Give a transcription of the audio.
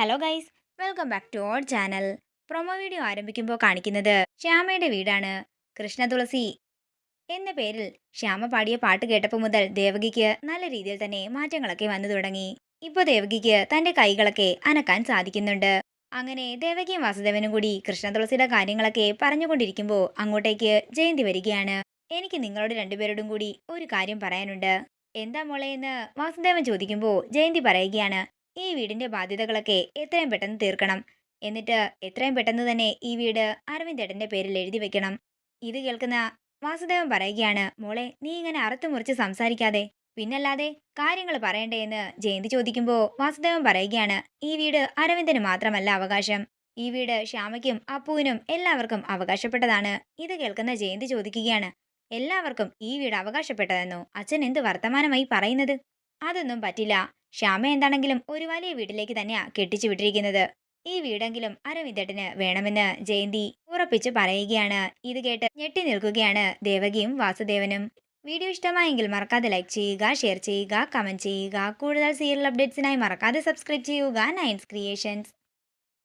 Hello guys, welcome back to our channel. Promo video ആരംഭിക്കുമ്പോൾ കാണിക്കുന്നത് ശ്യാമയുടെ വീടാണ്. കൃഷ്ണ തുളസി എന്ന പേരിൽ ശ്യാമ പാടിയ പാട്ട് കേട്ടപ്പോൾ മുതൽ ദേവകിക്ക് നല്ല രീതിയിൽ തന്നെ മാറ്റങ്ങളൊക്കെ വന്നു തുടങ്ങി. ഇപ്പോൾ ദേവകിക്ക് തന്റെ കൈകളൊക്കെ അനക്കാൻ സാധിക്കുന്നുണ്ട്. അങ്ങനെ ദേവകിയും വാസുദേവനും കൂടി കൃഷ്ണ തുളസിയുടെ കാര്യങ്ങളൊക്കെ പറഞ്ഞുകൊണ്ടിരിക്കുമ്പോൾ അങ്ങോട്ടേക്ക് ജയന്തി വരികയാണ്. എനിക്ക് നിങ്ങളോട് രണ്ടുപേരോടും കൂടി ഒരു കാര്യം പറയാനുണ്ട്. എന്താ മോളെ എന്ന് വാസുദേവൻ ചോദിക്കുമ്പോൾ ജയന്തി പറയുകയാണ്, ഈ വീടിന്റെ ബാധ്യതകളൊക്കെ എത്രയും പെട്ടെന്ന് തീർക്കണം. എന്നിട്ട് എത്രയും പെട്ടെന്ന് തന്നെ ഈ വീട് അരവിന്ദേട്ടന്റെ പേരിൽ എഴുതി വെക്കണം. ഇത് കേൾക്കുന്ന വാസുദേവൻ പറയുകയാണ്, മോളെ നീ ഇങ്ങനെ അറുത്തു മുറിച്ച് സംസാരിക്കാതെ പിന്നല്ലാതെ കാര്യങ്ങൾ പറയണ്ടേ എന്ന് ജയന്തി ചോദിക്കുമ്പോൾ വാസുദേവൻ പറയുകയാണ്, ഈ വീട് അരവിന്ദന് മാത്രമല്ല അവകാശം. ഈ വീട് ശ്യാമയ്ക്കും അപ്പുവിനും എല്ലാവർക്കും അവകാശപ്പെട്ടതാണ്. ഇത് കേൾക്കുന്ന ജയന്തി ചോദിക്കുകയാണ്, എല്ലാവർക്കും ഈ വീട് അവകാശപ്പെട്ടതെന്നോ? അച്ഛൻ എന്ത് വർത്തമാനമായി പറയുന്നത്? അതൊന്നും പറ്റില്ല. ശ്യാമ എന്താണെങ്കിലും ഒരു വലിയ വീട്ടിലേക്ക് തന്നെയാ കെട്ടിച്ചു വിട്ടിരിക്കുന്നത്. ഈ വീടെങ്കിലും അരവിന്ദേട്ടന് വേണമെന്ന് ജയന്തി ഉറപ്പിച്ച് പറയുകയാണ്. ഇത് കേട്ട് ഞെട്ടി നിൽക്കുകയാണ് ദേവകിയും വാസുദേവനും. വീഡിയോ ഇഷ്ടമായെങ്കിൽ മറക്കാതെ ലൈക്ക് ചെയ്യുക, ഷെയർ ചെയ്യുക, കമന്റ് ചെയ്യുക. കൂടുതൽ സീരിയൽ അപ്ഡേറ്റ്സിനായി മറക്കാതെ സബ്സ്ക്രൈബ് ചെയ്യുക നയൻസ് ക്രിയേഷൻസ്.